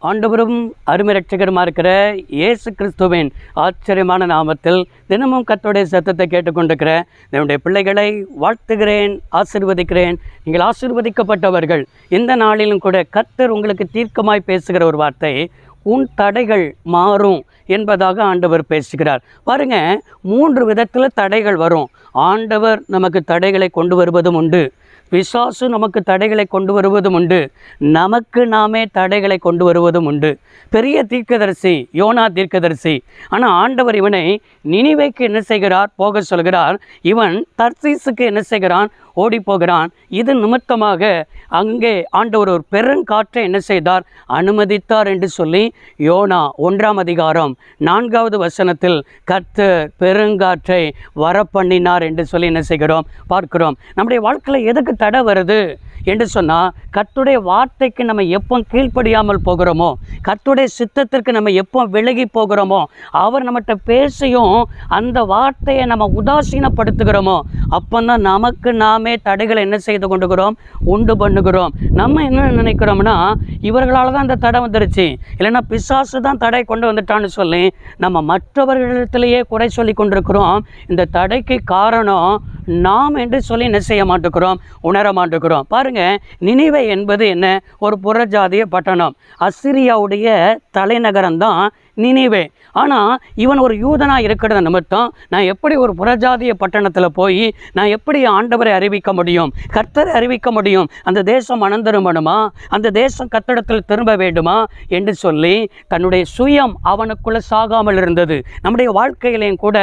ஆண்டவரும் அருமை ரட்சகருமா இருக்கிற இயேசு கிறிஸ்துவின் ஆச்சரியமான நாமத்தில் தினமும் கர்த்தருடைய சத்தத்தை கேட்டுக்கொண்டிருக்கிற என்னுடைய பிள்ளைகளை வாழ்த்துகிறேன், ஆசீர்வதிக்கிறேன். நீங்கள் ஆசீர்வதிக்கப்பட்டவர்கள். இந்த நாளிலும் கூட கர்த்தர் உங்களுக்கு தீர்க்கமாய் பேசுகிற ஒரு வார்த்தை, உன் தடைகள் மாறும் என்பதாக ஆண்டவர் பேசுகிறார். பாருங்க, 3 விதத்தில் தடைகள் வரும். ஆண்டவர் நமக்கு தடைகளை கொண்டு வருவதும் உண்டு, பிசாசு நமக்கு தடைகளை கொண்டு வருவதும் உண்டு, நமக்கு நாமே தடைகளை கொண்டு வருவதும் உண்டு. பெரிய தீர்க்கதரிசி யோனா தீர்க்கதரிசி. ஆனால் ஆண்டவர் இவனை நினிவேக்கு என்ன செய்கிறார்? போக சொல்கிறார். இவன் தர்சீசுக்கு என்ன செய்கிறான்? ஓடி போகிறான். இது நிமித்தமாக அங்கே ஆண்டவர் ஒரு பெருங்காற்றை என்ன செய்தார்? அனுமதித்தார் என்று சொல்லி யோனா 1ஆம் அதிகாரம் 4வது வசனத்தில் கர்த்தர் பெருங்காற்றை வரப்பண்ணினார் என்று சொல்லி என்ன செய்கிறோம்? பார்க்கிறோம். நம்முடைய வாழ்க்கையில் எதுக்கு தடை வருது என்று சொன்னால், கர்த்தருடைய வார்த்தைக்கு நம்ம எப்போ கீழ்ப்படியாமல் போகிறோமோ, கர்த்தருடைய சித்தத்திற்கு நம்ம எப்போ விலகி போகிறோமோ, அவர் நம்மகிட்ட பேசியும் அந்த வார்த்தையை நம்ம உதாசீனப்படுத்துகிறோமோ, அப்போ தான் நமக்கு நாமே தடைகளை என்ன செய்து கொண்டுகிறோம்? உண்டு பண்ணுகிறோம். நம்ம என்ன நினைக்கிறோம்னா, இவர்களால் தான் இந்த தடை வந்துருச்சு, இல்லைன்னா பிசாசு தான் தடை கொண்டு வந்துட்டான்னு சொல்லி நம்ம மற்றவர்களிடத்திலேயே குறை சொல்லி கொண்டிருக்கிறோம். இந்த தடைக்கு காரணம் நாம் என்று சொல்லி என்ன செய்ய மாட்டேங்கிறோம்? உணர மாட்டேங்கிறோம். பாருங்க, நினிவே என்பது என்ன? ஒரு புறஜாதிய பட்டணம். அசிரியாவுடைய தலைநகரம் தான் நினிவே. ஆனால் இவன் ஒரு யூதனாக இருக்கிறத நிமித்தம் நான் எப்படி ஒரு புறஜாதிய பட்டணத்தில் போய் நான் எப்படி ஆண்டவரை அறிவிக்க முடியும், கர்த்தரை அறிவிக்க முடியும்? அந்த தேசம் மனம் திரும்பணுமா? அந்த தேசம் கர்த்தரிடத்தில் திரும்ப வேண்டுமா என்று சொல்லி தன்னுடைய சுயம் அவனுக்குள்ளே சாகாமல் இருந்தது. நம்முடைய வாழ்க்கையிலையும் கூட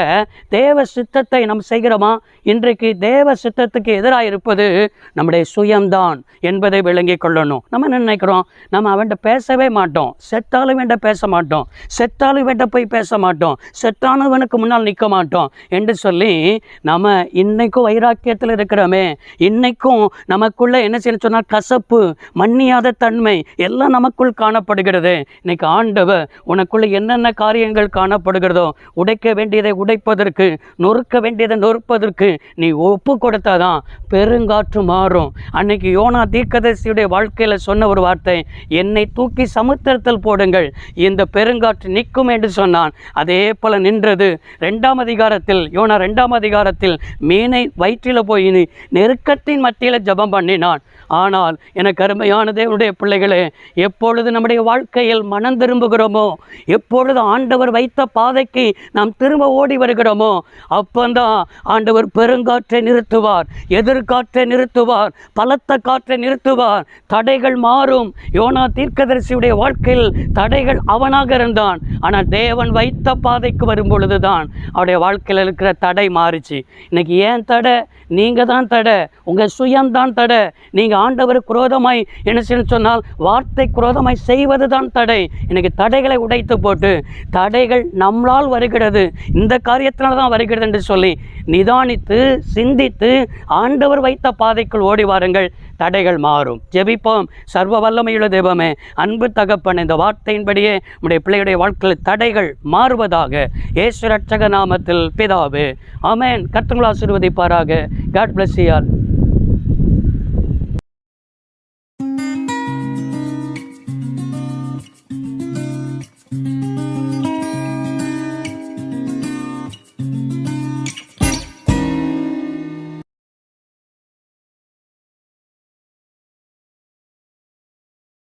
தேவ சித்தத்தை நாம் செய்கிறோமா? இன்றைக்கு தேவ சித்தத்துக்கு எதிராக இருப்பது நம்முடைய சுயம்தான் என்பதை விளங்கி கொள்ளணும். நம்ம என்ன நினைக்கிறோம்? நம்ம அவன்கிட்ட பேசவே மாட்டோம், செத்தாலும் வேண்ட பேச மாட்டோம், செத்தாலும் வேண்ட போய் பேச மாட்டோம், செத்தானவனுக்கு முன்னால் நிற்க மாட்டோம் என்று சொல்லி நம்ம இன்னைக்கும் வைராக்கியத்தில் இருக்கிறோமே. இன்னைக்கும் நமக்குள்ள என்ன செய்யணும் சொன்னால், கசப்பு, மன்னியாத தன்மை எல்லாம் நமக்குள் காணப்படுகிறது. இன்னைக்கு ஆண்டவர் உனக்குள்ள என்னென்ன காரியங்கள் காணப்படுகிறதோ, உடைக்க வேண்டியதை உடைப்பதற்கு, நொறுக்க வேண்டியதை நொறுப்பதற்கு நீ ஒப்பு கொடுத்தாதான் பெருங்காற்று மாறும். அன்னைக்கு யோனா தீர்க்கதரிசியுடைய வாழ்க்கையில் சொன்ன ஒரு வார்த்தை, என்னை தூக்கி சமுத்திரத்தில் போடுங்கள், இந்த பெருங்காற்று நிற்கும் என்று சொன்னான். அதே போல நின்றது. 2ஆம் அதிகாரத்தில், யோனா 2ஆம் அதிகாரத்தில் மீனை வயிற்றில் போய் நெருக்கத்தின் மத்தியில் ஜெபம் பண்ணினான். ஆனால் எனக்கு அருமையான தேவனுடைய பிள்ளைகளே, எப்பொழுது நம்முடைய வாழ்க்கையில் மனம் திரும்புகிறோமோ, எப்பொழுது ஆண்டவர் வைத்த பாதைக்கு நாம் திரும்ப ஓடி வருகிறோமோ, அப்பந்தான் ஆண்டவர் பெருங்காற்றை நிறுத்துவார், எதிர்காற்றை நிறுத்துவார், பலத்த காற்றை நிறுத்துவார், தடைகள் மாறும். யோனா தீர்க்கதரிசியுடைய வாழ்க்கையில் தடைகள் அவனாக இருந்தான். ஆனால் தேவன் வைத்த பாதைக்கு வரும் பொழுதுதான் அவருடைய வாழ்க்கையில் இருக்கிற தடை மாறிச்சு. இன்னைக்கு ஏன் தடை? நீங்கள் தான் தடை, உங்கள் சுயம்தான் தடை. நீங்கள் ஆண்டவருக்கு குரோதமாய் என்ன செய்யணும் சொன்னால், வார்த்தை குரோதமாய் செய்வது தான் தடை. இன்னைக்கு தடைகளை உடைத்து போட்டு, தடைகள் நம்மளால் வருகிறது, இந்த காரியத்தினால தான் வருகிறது என்று சொல்லி நிதானித்து சிந்தித்து ஆண்டவர் வைத்த பாதைக்குள் ஓடி வாருங்கள், தடைகள் மாறும். ஜெபிப்போம். சர்வ வல்லமையுள்ள தெய்வமே, அன்பு தகப்பன், இந்த வார்த்தையின்படியே நம்முடைய பிள்ளையுடைய வாழ்க்கையில் தடைகள் மாறுவதாக இயேசு ரட்சக நாமத்தில் பிதாவே, ஆமென். கர்த்தர் உங்களை ஆசீர்வதிப்பாராக. God bless you all.